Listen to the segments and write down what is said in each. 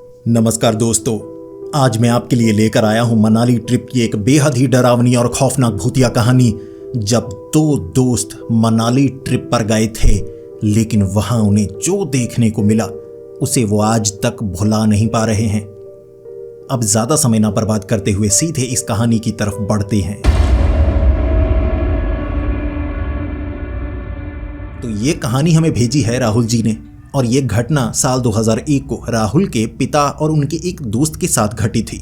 नमस्कार दोस्तों, आज मैं आपके लिए लेकर आया हूं मनाली ट्रिप की एक बेहद ही डरावनी और खौफनाक भूतिया कहानी। जब दो दोस्त मनाली ट्रिप पर गए थे, लेकिन वहां उन्हें जो देखने को मिला उसे वो आज तक भुला नहीं पा रहे हैं। अब ज्यादा समय ना बर्बाद करते हुए सीधे इस कहानी की तरफ बढ़ते हैं। तो ये कहानी हमें भेजी है राहुल जी ने, और ये घटना साल 2001 को राहुल के पिता और उनके एक दोस्त के साथ घटी थी।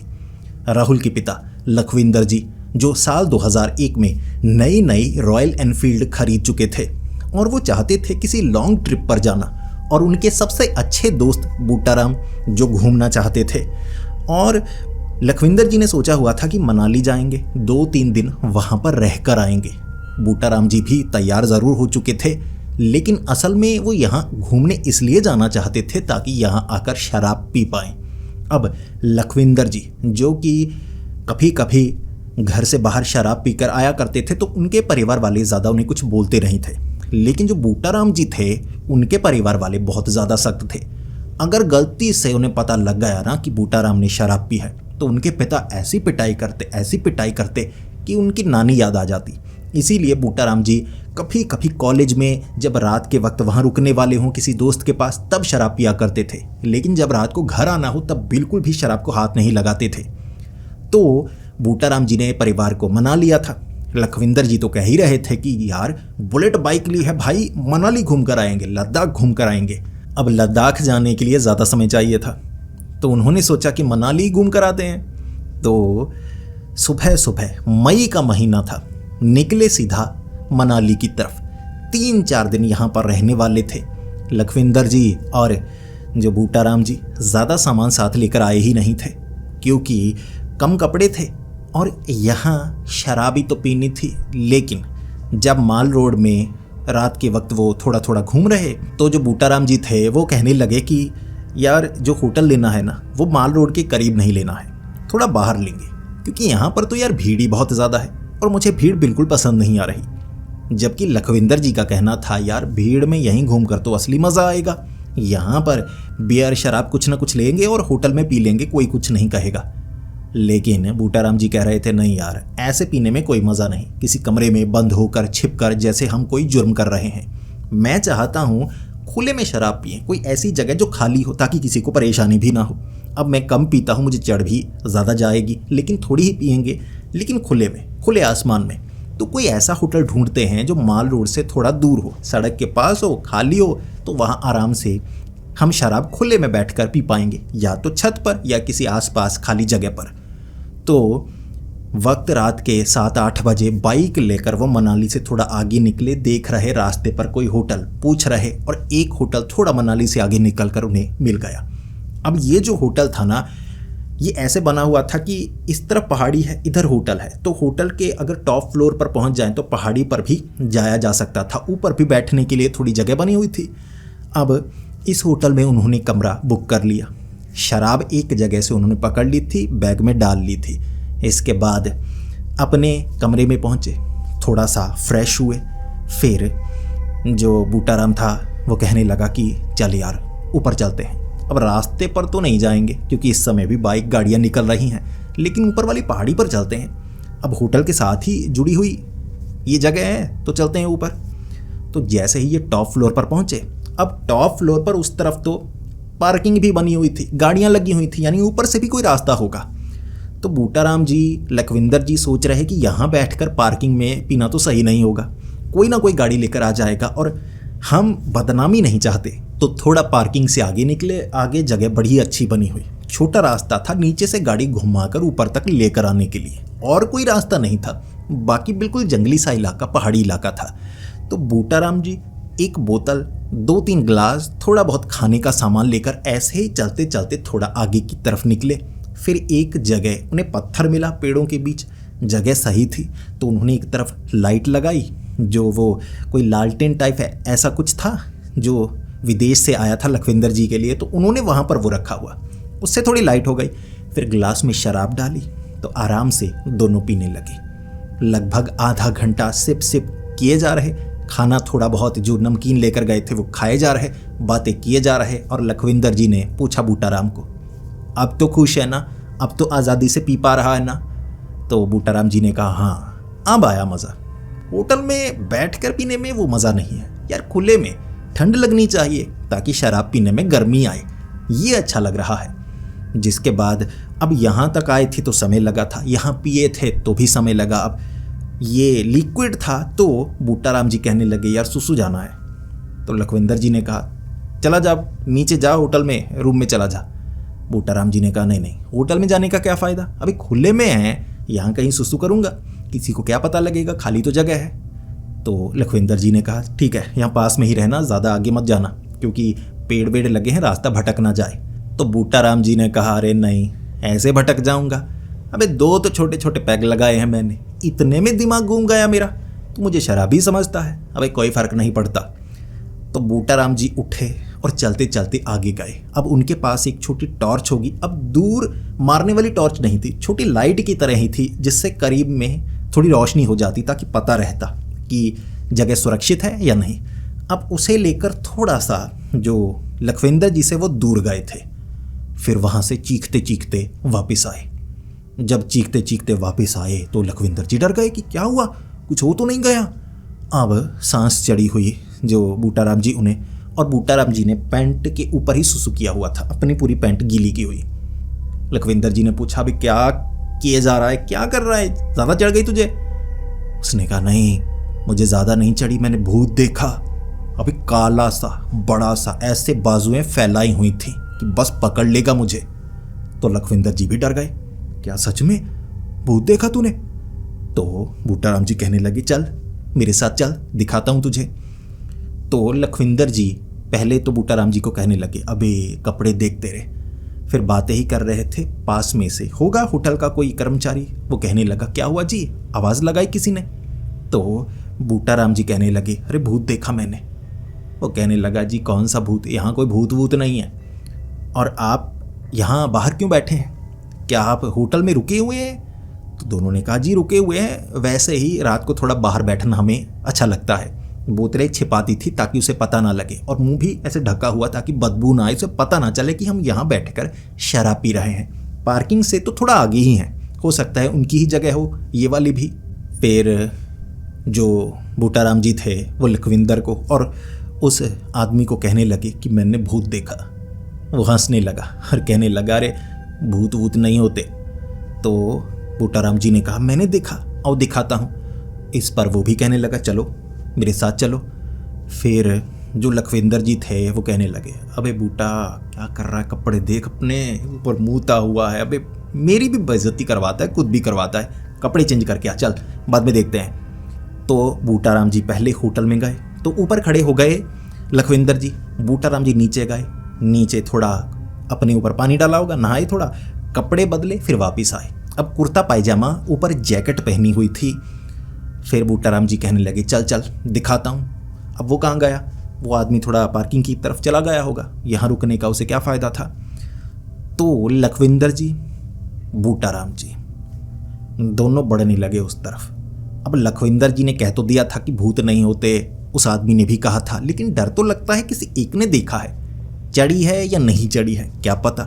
राहुल के पिता लखविंदर जी, जो साल 2001 में नई रॉयल एनफील्ड खरीद चुके थे और वो चाहते थे किसी लॉन्ग ट्रिप पर जाना, और उनके सबसे अच्छे दोस्त बूटाराम जो घूमना चाहते थे। और लखविंदर जी ने सोचा हुआ था कि मनाली जाएंगे, 2-3 दिन वहाँ पर रहकर आएंगे। बूटाराम जी भी तैयार ज़रूर हो चुके थे, लेकिन असल में वो यहाँ घूमने इसलिए जाना चाहते थे ताकि यहाँ आकर शराब पी पाएं। अब लखविंदर जी, जो कि कभी कभी घर से बाहर शराब पीकर आया करते थे, तो उनके परिवार वाले ज़्यादा उन्हें कुछ बोलते नहीं थे। लेकिन जो बूटाराम जी थे, उनके परिवार वाले बहुत ज़्यादा सख्त थे। अगर गलती से उन्हें पता लग गया ना कि बूटाराम ने शराब पी है, तो उनके पिता ऐसी पिटाई करते कि उनकी नानी याद आ जाती। इसीलिए बूटाराम जी कभी कभी कॉलेज में जब रात के वक्त वहाँ रुकने वाले हों किसी दोस्त के पास, तब शराब पिया करते थे। लेकिन जब रात को घर आना हो तब बिल्कुल भी शराब को हाथ नहीं लगाते थे। तो बूटाराम जी ने परिवार को मना लिया था। लखविंदर जी तो कह ही रहे थे कि यार बुलेट बाइक ली है भाई, मनाली घूम कर आएंगे, लद्दाख घूम कर आएंगे। अब लद्दाख जाने के लिए ज़्यादा समय चाहिए था, तो उन्होंने सोचा कि मनाली घूम कर आते हैं। तो सुबह मई का महीना था, निकले सीधा मनाली की तरफ। 3-4 दिन यहाँ पर रहने वाले थे लखविंदर जी, और जो बूटाराम जी ज़्यादा सामान साथ लेकर आए ही नहीं थे, क्योंकि कम कपड़े थे और यहाँ शराब ही तो पीनी थी। लेकिन जब माल रोड में रात के वक्त वो थोड़ा घूम रहे, तो जो बूटाराम जी थे वो कहने लगे कि यार जो होटल लेना है ना, वो माल रोड के करीब नहीं लेना है, थोड़ा बाहर लेंगे, क्योंकि यहाँ पर तो यार भीड़ ही बहुत ज़्यादा है और मुझे भीड़ बिल्कुल पसंद नहीं आ रही। जबकि लखविंदर जी का कहना था यार भीड़ में यहीं घूम कर तो असली मज़ा आएगा, यहाँ पर बियर शराब कुछ ना कुछ लेंगे और होटल में पी लेंगे, कोई कुछ नहीं कहेगा। लेकिन बूटाराम जी कह रहे थे नहीं यार, ऐसे पीने में कोई मज़ा नहीं, किसी कमरे में बंद होकर छिपकर जैसे हम कोई जुर्म कर रहे हैं। मैं चाहता हूँ खुले में शराब पिए, कोई ऐसी जगह जो खाली हो ताकि किसी को परेशानी भी ना हो। अब मैं कम पीता हूँ, मुझे चढ़ भी ज़्यादा जाएगी, लेकिन थोड़ी ही पियेंगे, लेकिन खुले में, खुले आसमान में। तो कोई ऐसा होटल ढूंढते हैं जो माल रोड से थोड़ा दूर हो, सड़क के पास हो, खाली हो, तो वहाँ आराम से हम शराब खुले में बैठकर पी पाएंगे, या तो छत पर या किसी आसपास खाली जगह पर। तो वक्त रात के 7-8 बजे बाइक लेकर वो मनाली से थोड़ा आगे निकले। देख रहे रास्ते पर कोई होटल, पूछ रहे, और एक होटल थोड़ा मनाली से आगे निकलकर उन्हें मिल गया। अब ये जो होटल था ना, ये ऐसे बना हुआ था कि इस तरफ पहाड़ी है, इधर होटल है, तो होटल के अगर टॉप फ्लोर पर पहुंच जाएं तो पहाड़ी पर भी जाया जा सकता था, ऊपर भी बैठने के लिए थोड़ी जगह बनी हुई थी। अब इस होटल में उन्होंने कमरा बुक कर लिया। शराब एक जगह से उन्होंने पकड़ ली थी, बैग में डाल ली थी। इसके बाद अपने कमरे में पहुँचे, थोड़ा सा फ्रेश हुए। फिर जो बूटाराम था वो कहने लगा कि चल यार ऊपर चलते हैं। अब रास्ते पर तो नहीं जाएंगे क्योंकि इस समय भी बाइक गाड़ियाँ निकल रही हैं, लेकिन ऊपर वाली पहाड़ी पर चलते हैं। अब होटल के साथ ही जुड़ी हुई ये जगह है, तो चलते हैं ऊपर। तो जैसे ही ये टॉप फ्लोर पर पहुँचे, अब टॉप फ्लोर पर उस तरफ तो पार्किंग भी बनी हुई थी, गाड़ियाँ लगी हुई थी, यानी ऊपर से भी कोई रास्ता होगा। तो बूटाराम जी, लखविंदर जी सोच रहे कि यहाँ बैठकर पार्किंग में पीना तो सही नहीं होगा, कोई ना कोई गाड़ी लेकर आ जाएगा और हम बदनामी नहीं चाहते। तो थोड़ा पार्किंग से आगे निकले। आगे जगह बड़ी अच्छी बनी हुई, छोटा रास्ता था नीचे से गाड़ी घुमाकर ऊपर तक लेकर आने के लिए, और कोई रास्ता नहीं था। बाकी बिल्कुल जंगली सा इलाका, पहाड़ी इलाका था। तो बूटाराम जी एक बोतल, 2-3 ग्लास, थोड़ा बहुत खाने का सामान लेकर ऐसे ही चलते चलते थोड़ा आगे की तरफ निकले। फिर एक जगह उन्हें पत्थर मिला पेड़ों के बीच, जगह सही थी, तो उन्होंने एक तरफ लाइट लगाई, जो वो कोई लालटेन टाइप है ऐसा कुछ था जो विदेश से आया था लखविंदर जी के लिए, तो उन्होंने वहाँ पर वो रखा हुआ, उससे थोड़ी लाइट हो गई। फिर गिलास में शराब डाली तो आराम से दोनों पीने लगे। लगभग आधा घंटा सिप किए जा रहे, खाना थोड़ा बहुत जो नमकीन लेकर गए थे वो खाए जा रहे, बातें किए जा रहे। और लखविंदर जी ने पूछा बूटाराम को अब तो खुश है ना, अब तो आज़ादी से पी पा रहा है ना। तो बूटाराम जी ने कहा हाँ अब आया मज़ा। होटल में बैठकर पीने में वो मज़ा नहीं है यार, खुले में ठंड लगनी चाहिए ताकि शराब पीने में गर्मी आए, ये अच्छा लग रहा है। जिसके बाद अब यहाँ तक आए थे तो समय लगा था, यहाँ पिए थे तो भी समय लगा। अब ये लिक्विड था तो बूटाराम जी कहने लगे यार सुसु जाना है। तो लखविंदर जी ने कहा चला जा नीचे जा, होटल में रूम में चला जा। बूटाराम जी ने कहा नहीं नहीं, होटल में जाने का क्या फ़ायदा, अभी खुले में है, यहाँ कहीं सुसु करूँगा, किसी को क्या पता लगेगा, खाली तो जगह है। तो लखविंदर जी ने कहा ठीक है यहाँ पास में ही रहना, ज़्यादा आगे मत जाना क्योंकि पेड़ वेड़ लगे हैं, रास्ता भटक ना जाए। तो बूटाराम जी ने कहा अरे नहीं ऐसे भटक जाऊँगा, अबे 2 तो छोटे छोटे पैग लगाए हैं मैंने, इतने में दिमाग घूम गया मेरा, तो मुझे शराबी समझता है, अबे कोई फ़र्क नहीं पड़ता। तो बूटाराम जी उठे और चलते चलते आगे गए। अब उनके पास एक छोटी टॉर्च होगी, अब दूर मारने वाली टॉर्च नहीं थी, छोटी लाइट की तरह ही थी जिससे करीब में थोड़ी रोशनी हो जाती ताकि पता रहता कि जगह सुरक्षित है या नहीं। अब उसे लेकर थोड़ा सा जो लखविंदर जी से वो दूर गए थे, फिर वहाँ से चीखते चीखते वापस आए। जब चीखते चीखते वापस आए तो लखविंदर जी डर गए कि क्या हुआ, कुछ हो तो नहीं गया। अब सांस चढ़ी हुई जो बूटाराम जी उन्हें, और बूटाराम जी ने पैंट के ऊपर ही सुसु किया हुआ था, अपनी पूरी पैंट गीली की हुई। लखविंदर जी ने पूछा अभी क्या किए जा रहा है, क्या कर रहा है, ज़्यादा चढ़ गई तुझे? उसने कहा नहीं मुझे ज़्यादा नहीं चढ़ी, मैंने भूत देखा, अभी काला सा बड़ा सा, ऐसे बाजुएं फैलाई हुई थी कि बस पकड़ लेगा मुझे। तो लखविंदर जी भी डर गए, क्या सच में भूत देखा तूने? तो बूटाराम जी कहने लगे चल मेरे साथ चल, दिखाता हूँ तुझे। तो लखविंदर जी पहले तो बूटाराम जी को कहने लगे अबे कपड़े देख तेरे, फिर बातें ही कर रहे थे। पास में से होगा होटल का कोई कर्मचारी, वो कहने लगा क्या हुआ जी, आवाज़ लगाई किसी ने? तो बूटाराम जी कहने लगे अरे भूत देखा मैंने। वो कहने लगा जी कौन सा भूत, यहाँ कोई भूत वूत नहीं है, और आप यहाँ बाहर क्यों बैठे हैं, क्या आप होटल में रुके हुए हैं? तो दोनों ने कहा जी रुके हुए हैं, वैसे ही रात को थोड़ा बाहर बैठना हमें अच्छा लगता है। बोतलें छिपाती थी ताकि उसे पता ना लगे, और मुंह भी ऐसे ढका हुआ ताकि बदबू ना आए, उसे पता ना चले कि हम यहाँ बैठकर शराब पी रहे हैं। पार्किंग से तो थोड़ा आगे ही हैं, हो सकता है उनकी ही जगह हो ये वाली भी। फिर जो बूटाराम जी थे वो लखविंदर को और उस आदमी को कहने लगे कि मैंने भूत देखा। वो हंसने लगा और कहने लगा अरे भूत वूत नहीं होते। तो बूटाराम जी ने कहा मैंने देखा और दिखाता हूँ। इस पर वो भी कहने लगा चलो मेरे साथ चलो। फिर जो लखविंदर जी थे वो कहने लगे अबे बूटा क्या कर रहा है, कपड़े देख, अपने ऊपर मुँहता हुआ है, अबे मेरी भी बेइज्जती करवाता है, खुद भी करवाता है, कपड़े चेंज करके आ, चल बाद में देखते हैं। तो बूटाराम जी पहले होटल में गए तो ऊपर खड़े हो गए लखविंदर जी, बूटाराम जी नीचे गए, नीचे थोड़ा अपने ऊपर पानी डाला होगा, नहाए, थोड़ा कपड़े बदले, फिर वापस आए। अब कुर्ता पायजामा ऊपर जैकेट पहनी हुई थी। फिर बूटाराम जी कहने लगे चल चल दिखाता हूँ। अब वो कहाँ गया, वो आदमी थोड़ा पार्किंग की तरफ चला गया होगा, यहाँ रुकने का उसे क्या फ़ायदा था। तो लखविंदर जी बूटाराम जी दोनों बढ़ने लगे उस तरफ। अब लखविंदर जी ने कह तो दिया था कि भूत नहीं होते, उस आदमी ने भी कहा था, लेकिन डर तो लगता है किसी एक ने देखा है, चढ़ी है या नहीं चढ़ी है क्या पता।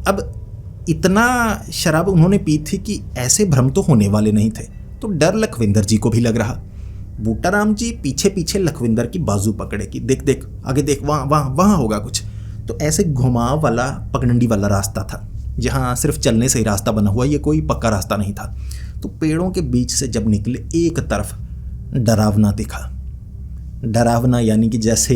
अब इतना शराब उन्होंने पी थी कि ऐसे भ्रम तो होने वाले नहीं थे, तो डर लखविंदर जी को भी लग रहा। बूटाराम जी पीछे पीछे लखविंदर की बाजू पकड़े कि देख देख आगे देख, वहाँ वहाँ वहाँ होगा कुछ। तो ऐसे घुमाव वाला पगडंडी वाला रास्ता था जहाँ सिर्फ चलने से ही रास्ता बना हुआ, ये कोई पक्का रास्ता नहीं था। तो पेड़ों के बीच से जब निकले एक तरफ डरावना दिखा। डरावना यानी कि जैसे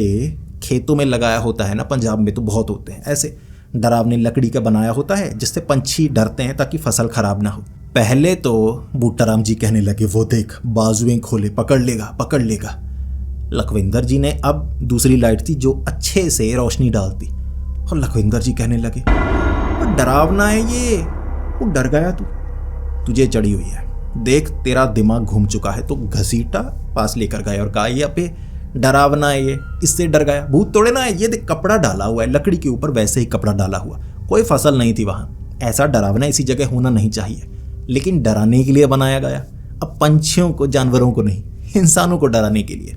खेतों में लगाया होता है ना, पंजाब में तो बहुत होते हैं ऐसे डरावने, लकड़ी का बनाया होता है जिससे पंछी डरते हैं ताकि फसल खराब ना हो। पहले तो बूटाराम जी कहने लगे वो देख बाजुएं खोले, पकड़ लेगा पकड़ लेगा। लखविंदर जी ने अब दूसरी लाइट थी जो अच्छे से रोशनी डालती, और लखविंदर जी कहने लगे डरावना है ये, वो डर गया तू, तुझे चढ़ी हुई है, देख तेरा दिमाग घूम चुका है। तो घसीटा पास लेकर गए और कहा ये पे डरावना है ये, इससे डर गया, भूत तोड़े ना है, ये देख कपड़ा डाला हुआ है लकड़ी के ऊपर, वैसे ही कपड़ा डाला हुआ, कोई फसल नहीं थी वहाँ, ऐसा डरावना इसी जगह होना नहीं चाहिए, लेकिन डराने के लिए बनाया गया। अब पंछियों को, जानवरों को नहीं, इंसानों को डराने के लिए।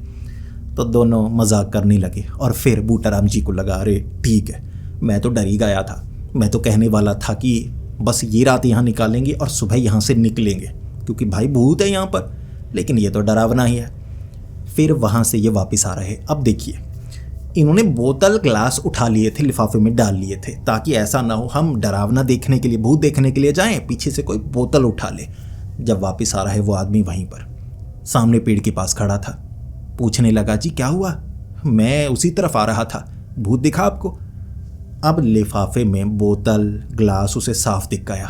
तो दोनों मजाक करने लगे और फिर बूटाराम जी को लगा अरे ठीक है, मैं तो डर ही गया था, मैं तो कहने वाला था कि बस ये रात यहाँ निकालेंगे और सुबह यहाँ से निकलेंगे, क्योंकि भाई भूत है यहाँ पर, लेकिन ये तो डरावना ही है। फिर वहाँ से ये वापस आ रहे। अब देखिए, इन्होंने बोतल ग्लास उठा लिए थे, लिफाफे में डाल लिए थे, ताकि ऐसा ना हो हम डरावना देखने के लिए, भूत देखने के लिए जाएं, पीछे से कोई बोतल उठा ले। जब वापस आ रहा है वो आदमी वहीं पर सामने पेड़ के पास खड़ा था। पूछने लगा, जी क्या हुआ? मैं उसी तरफ आ रहा था, भूत दिखा आपको? अब लिफाफे में बोतल ग्लास उसे साफ दिख गया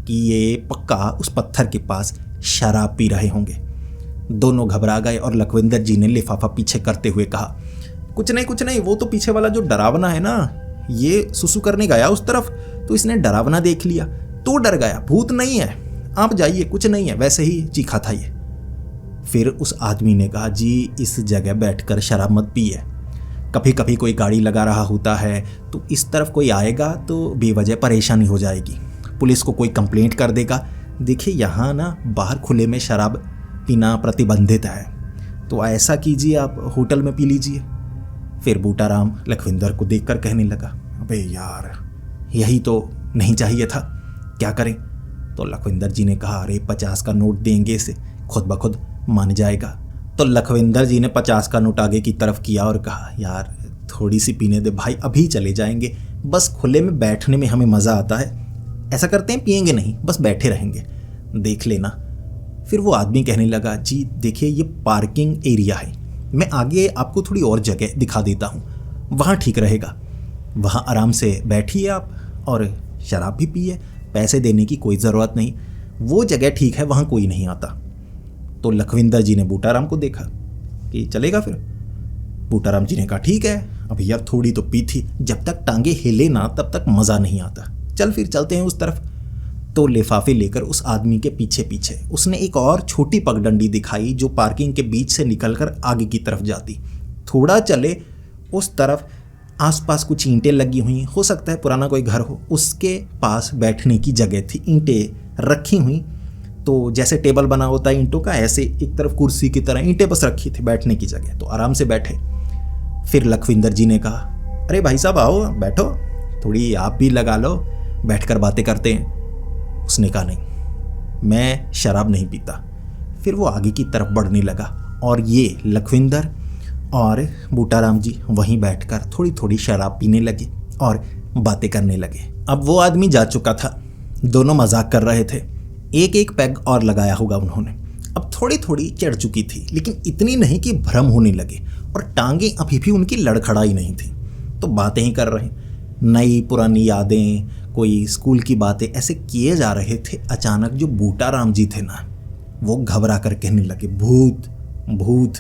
कि ये पक्का उस पत्थर के पास शराब पी रहे होंगे। दोनों घबरा गए और लखविंदर जी ने लिफाफा पीछे करते हुए कहा, कुछ नहीं, वो तो पीछे वाला जो डरावना है ना, ये सुसु करने गया उस तरफ, तो इसने डरावना देख लिया तो डर गया, भूत नहीं है, आप जाइए, कुछ नहीं है, वैसे ही चीखा था ये। फिर उस आदमी ने कहा, जी इस जगह बैठकर शराब मत पिए, कभी कभी कोई गाड़ी लगा रहा होता है तो इस तरफ कोई आएगा तो बेवजह परेशानी हो जाएगी, पुलिस को कोई कंप्लेंट कर देगा। देखिए यहाँ ना बाहर खुले में शराब पीना प्रतिबंधित है, तो ऐसा कीजिए आप होटल में पी लीजिए। फिर बूटाराम लखविंदर को देखकर कहने लगा, अबे यार यही तो नहीं चाहिए था, क्या करें? तो लखविंदर जी ने कहा, अरे 50 का नोट देंगे इसे, खुद ब खुद मान जाएगा। तो लखविंदर जी ने 50 का नोट आगे की तरफ किया और कहा, यार थोड़ी सी पीने दे भाई, अभी चले जाएंगे, बस खुले में बैठने में हमें मज़ा आता है, ऐसा करते हैं पिएंगे नहीं, बस बैठे रहेंगे, देख लेना। फिर वो आदमी कहने लगा, जी देखिए ये पार्किंग एरिया है, मैं आगे आपको थोड़ी और जगह दिखा देता हूँ, वहाँ ठीक रहेगा, वहाँ आराम से बैठिए आप और शराब भी पिए, पैसे देने की कोई ज़रूरत नहीं, वो जगह ठीक है, वहाँ कोई नहीं आता। तो लखविंदर जी ने बूटाराम को देखा कि चलेगा फिर? बूटाराम जी ने कहा, ठीक है, अब यार थोड़ी तो पी थी, जब तक टांगे हिले ना तब तक मज़ा नहीं आता, चल फिर चलते हैं उस तरफ। तो लिफाफे लेकर उस आदमी के पीछे पीछे उसने एक और छोटी पगडंडी दिखाई जो पार्किंग के बीच से निकलकर आगे की तरफ जाती। थोड़ा चले उस तरफ, आसपास कुछ ईंटें लगी हुई, हो सकता है पुराना कोई घर हो, उसके पास बैठने की जगह थी, ईंटें रखी हुई, तो जैसे टेबल बना होता है ईंटों का, ऐसे एक तरफ कुर्सी की तरह ईंटें बस रखी थी बैठने की जगह, तो आराम से बैठे। फिर लखविंदर जी ने कहा, अरे भाई साहब आओ बैठो, थोड़ी आप भी लगा लो, बैठकर बातें करते हैं। उसने कहा, नहीं मैं शराब नहीं पीता। फिर वो आगे की तरफ बढ़ने लगा और ये लखविंदर और बूटाराम जी वहीं बैठकर थोड़ी थोड़ी शराब पीने लगे और बातें करने लगे। अब वो आदमी जा चुका था, दोनों मजाक कर रहे थे, एक एक पैग और लगाया होगा उन्होंने। अब थोड़ी थोड़ी चढ़ चुकी थी, लेकिन इतनी नहीं कि भ्रम होने लगे, और टांगें अभी भी उनकी लड़खड़ाई नहीं थी, तो बातें ही कर रहे, नई पुरानी यादें, कोई स्कूल की बातें ऐसे किए जा रहे थे। अचानक जो बूटाराम जी थे ना, वो घबरा कर कहने लगे, भूत भूत।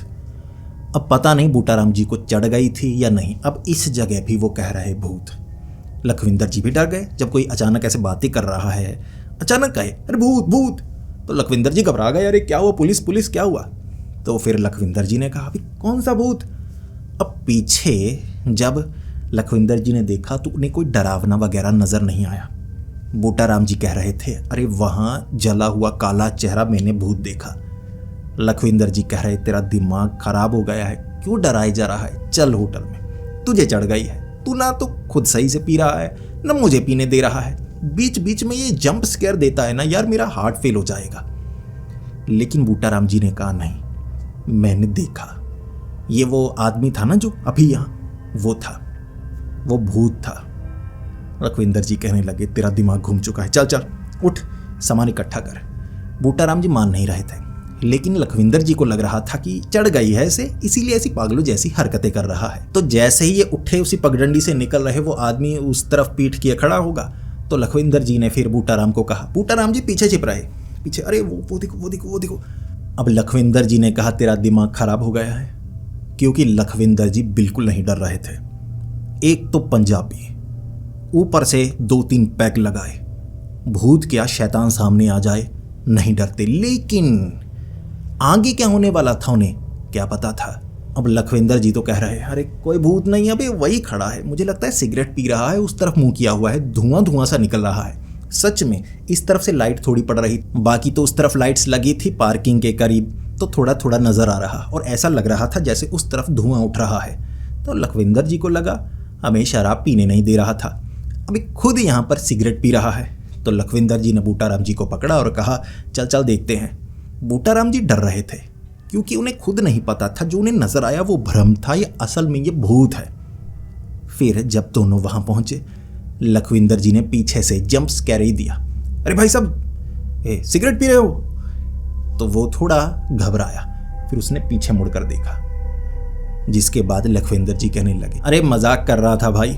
अब पता नहीं बूटाराम जी को चढ़ गई थी या नहीं, अब इस जगह भी वो कह रहे भूत। लखविंदर जी भी डर गए, जब कोई अचानक ऐसे बातें कर रहा है, अचानक कहे अरे भूत भूत, तो लखविंदर जी घबरा गए, अरे क्या हुआ, पुलिस पुलिस क्या हुआ? तो फिर लखविंदर जी ने कहा, अभी कौन सा भूत? अब पीछे जब लखविंदर जी ने देखा तो उन्हें कोई डरावना वगैरह नजर नहीं आया। बूटाराम जी कह रहे थे, अरे वहाँ जला हुआ काला चेहरा मैंने भूत देखा। लखविंदर जी कह रहे, तेरा दिमाग खराब हो गया है, क्यों डराए जा रहा है, चल होटल में, तुझे चढ़ गई है, तू ना तो खुद सही से पी रहा है न मुझे पीने दे रहा है, बीच बीच में ये जंप स्केयर देता है ना यार, मेरा हार्ट फेल हो जाएगा। लेकिन बूटाराम जी ने कहा, नहीं मैंने देखा, ये वो आदमी था ना जो अभी यहाँ, वो था, वो भूत था। लखविंदर जी कहने लगे, तेरा दिमाग घूम चुका है, चल चल उठ, सामान इकट्ठा कर। बूटाराम जी मान नहीं रहे थे, लेकिन लखविंदर जी को लग रहा था कि चढ़ गई है इसे, इसीलिए ऐसी पागलों जैसी हरकतें कर रहा है। तो जैसे ही ये उठे उसी पगडंडी से निकल रहे, वो आदमी उस तरफ पीठ किए खड़ा होगा, तो लखविंदर जी ने फिर बूटाराम को कहा, बूटाराम जी पीछे छिप रहे, पीछे, अरे वो देखो वो देखो वो देखो। अब लखविंदर जी ने कहा, तेरा दिमाग खराब हो गया है, क्योंकि लखविंदर जी बिल्कुल नहीं डर रहे थे। एक तो पंजाबी, ऊपर से 2-3 पैग लगाए, भूत क्या शैतान सामने आ जाए नहीं डरते, लेकिन आगे क्या होने वाला था उन्हें क्या पता था। अब लखविंदर जी तो कह रहे हैं, अरे कोई भूत नहीं, अबे वही खड़ा है, मुझे लगता है सिगरेट पी रहा है, उस तरफ मुंह किया हुआ है, धुआं धुआं सा निकल रहा है। सच में इस तरफ से लाइट थोड़ी पड़ रही, बाकी तो उस तरफ लाइट्स लगी थी पार्किंग के करीब, तो थोड़ा थोड़ा नजर आ रहा और ऐसा लग रहा था जैसे उस तरफ धुआं उठ रहा है। तो लखविंदर जी को लगा हमें शराब पीने नहीं दे रहा था। अभी खुद यहाँ पर सिगरेट पी रहा है। तो लखविंदर जी ने बूटाराम जी को पकड़ा और कहा, चल चल देखते हैं। बूटाराम जी डर रहे थे क्योंकि उन्हें खुद नहीं पता था जो उन्हें नजर आया वो भ्रम था या असल में ये भूत है। फिर जब दोनों वहां पहुंचे, लखविंदर जी ने पीछे से जंप स्कैर ही दिया, अरे भाई साहब सिगरेट पी रहे हो? तो वो थोड़ा घबराया, फिर उसने पीछे मुड़कर देखा, जिसके बाद लखविंदर जी कहने लगे, अरे मजाक कर रहा था भाई,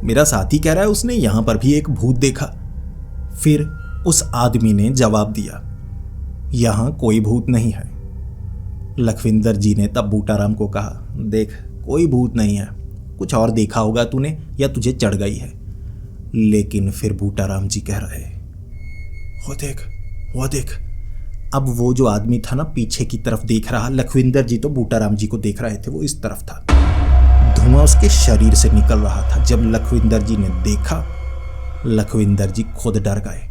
मेरा साथी कह रहा है उसने यहां पर भी एक भूत देखा। फिर उस आदमी ने जवाब दिया, यहां कोई भूत नहीं है। लखविंदर जी ने तब बूटाराम को कहा, देख कोई भूत नहीं है, कुछ और देखा होगा तूने या तुझे चढ़ गई है। लेकिन फिर बूटाराम जी कह रहे, वो देख। अब वो जो आदमी था ना पीछे की तरफ देख रहा, लखविंदर जी तो बूटाराम जी को देख रहे थे, वो इस तरफ था। धुआं उसके शरीर से निकल रहा था। जब लखविंदर जी ने देखा, लखविंदर जी खुद डर गए।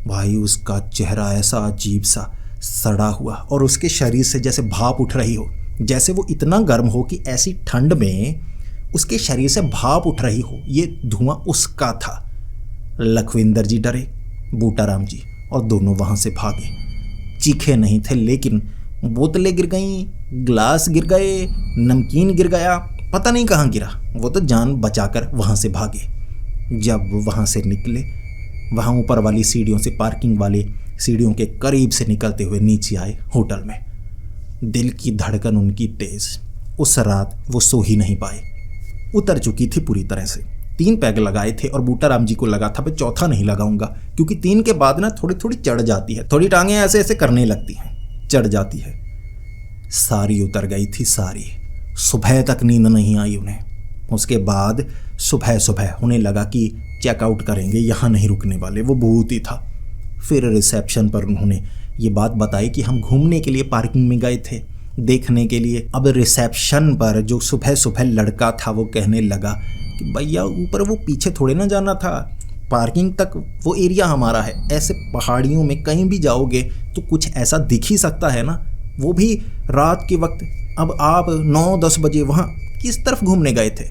भाई उसका चेहरा ऐसा अजीब सा सड़ा हुआ और उसके शरीर से जैसे भाप उठ रही हो, जैसे वो इतना गर्म हो कि ऐसी ठंड में उसके शरीर से भाप उठ रही हो। ये धुआं उसका था। लखविंदर जी डरे, बूटाराम जी, और दोनों वहां से भागे। चीखे नहीं थे, लेकिन बोतलें गिर गईं, ग्लास गिर गए, नमकीन गिर गया, पता नहीं कहाँ गिरा। वो तो जान बचाकर वहां से भागे। जब वहां से निकले, वहां ऊपर वाली सीढ़ियों से, पार्किंग वाले सीढ़ियों के करीब से निकलते हुए नीचे आए होटल में। दिल की धड़कन उनकी तेज। उस रात वो सो ही नहीं पाए, उतर चुकी थी पूरी तरह से। 3 पैग लगाए थे और बूटाराम जी को लगा था मैं चौथा नहीं लगाऊंगा, क्योंकि 3 के बाद ना थोड़ी थोड़ी चढ़ जाती है, थोड़ी टांगें ऐसे ऐसे करने लगती हैं, चढ़ जाती है। सारी उतर गई थी, सारी। सुबह तक नींद नहीं आई उन्हें। उसके बाद सुबह उन्हें लगा कि चेकआउट करेंगे, यहाँ नहीं रुकने वाले, वो भूत ही था। फिर रिसेप्शन पर उन्होंने ये बात बताई कि हम घूमने के लिए पार्किंग में गए थे, देखने के लिए। अब रिसेप्शन पर जो सुबह लड़का था वो कहने लगा कि भैया ऊपर वो पीछे थोड़े ना जाना था, पार्किंग तक वो एरिया हमारा है। ऐसे पहाड़ियों में कहीं भी जाओगे तो कुछ ऐसा दिख ही सकता है ना, वो भी रात के वक्त। अब आप 9-10 बजे वहाँ किस तरफ घूमने गए थे?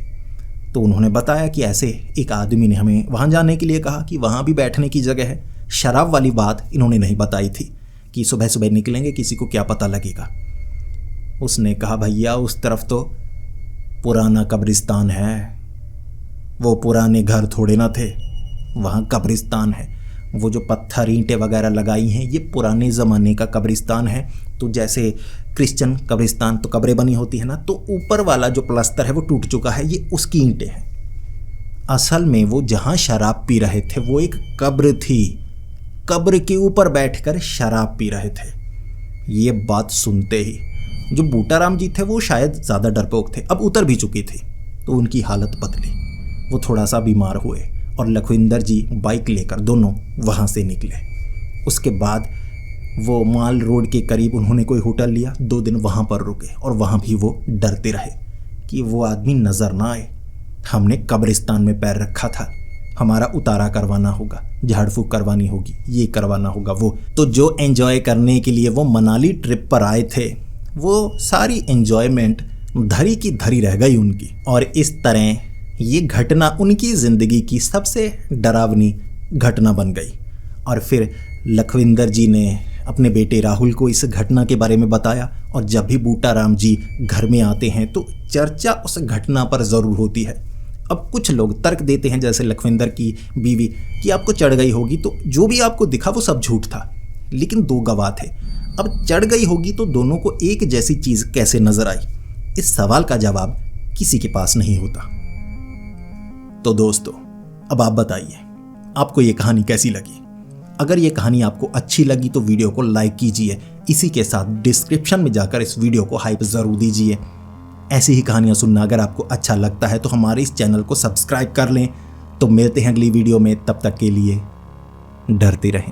तो उन्होंने बताया कि ऐसे एक आदमी ने हमें वहाँ जाने के लिए कहा कि वहाँ भी बैठने की जगह है। शराब वाली बात इन्होंने नहीं बताई थी कि सुबह निकलेंगे, किसी को क्या पता लगेगा। उसने कहा भैया उस तरफ तो पुराना कब्रिस्तान है, वो पुराने घर थोड़े ना थे, वहाँ कब्रिस्तान है। वो जो पत्थर ईंटें वगैरह लगाई हैं ये पुराने ज़माने का कब्रिस्तान है। तो जैसे क्रिश्चियन कब्रिस्तान तो कब्रें बनी होती है ना, तो ऊपर वाला जो प्लास्टर है वो टूट चुका है, ये उसकी ईंटें हैं। असल में वो जहाँ शराब पी रहे थे वो एक कब्र थी, कब्र के ऊपर बैठकर शराब पी रहे थे। ये बात सुनते ही जो बूटाराम जी थे वो शायद ज़्यादा डरपोक थे, अब उतर भी चुकी थी, तो उनकी हालत बदली। वो थोड़ा सा बीमार हुए और लखविंदर जी बाइक लेकर दोनों वहाँ से निकले। उसके बाद वो माल रोड के करीब उन्होंने कोई होटल लिया, 2 दिन वहाँ पर रुके और वहाँ भी वो डरते रहे कि वो आदमी नज़र ना आए। हमने कब्रिस्तान में पैर रखा था, हमारा उतारा करवाना होगा, झाड़ फूक करवानी होगी, ये करवाना होगा वो। तो जो एंजॉय करने के लिए वो मनाली ट्रिप पर आए थे, वो सारी एंजॉयमेंट धरी की धरी रह गई उनकी। और इस तरह ये घटना उनकी ज़िंदगी की सबसे डरावनी घटना बन गई। और फिर लखविंदर जी ने अपने बेटे राहुल को इस घटना के बारे में बताया, और जब भी बूटाराम जी घर में आते हैं तो चर्चा उस घटना पर ज़रूर होती है। अब कुछ लोग तर्क देते हैं, जैसे लखविंदर की बीवी, कि आपको चढ़ गई होगी, तो जो भी आपको दिखा वो सब झूठ था, लेकिन 2 गवाह थे। अब चढ़ गई होगी तो दोनों को एक जैसी चीज़ कैसे नजर आई? इस सवाल का जवाब किसी के पास नहीं होता। तो दोस्तों अब आप बताइए आपको ये कहानी कैसी लगी? अगर ये कहानी आपको अच्छी लगी तो वीडियो को लाइक कीजिए। इसी के साथ डिस्क्रिप्शन में जाकर इस वीडियो को हाइप ज़रूर दीजिए। ऐसी ही कहानियाँ सुनना अगर आपको अच्छा लगता है तो हमारे इस चैनल को सब्सक्राइब कर लें। तो मिलते हैं अगली वीडियो में, तब तक के लिए डरते रहें।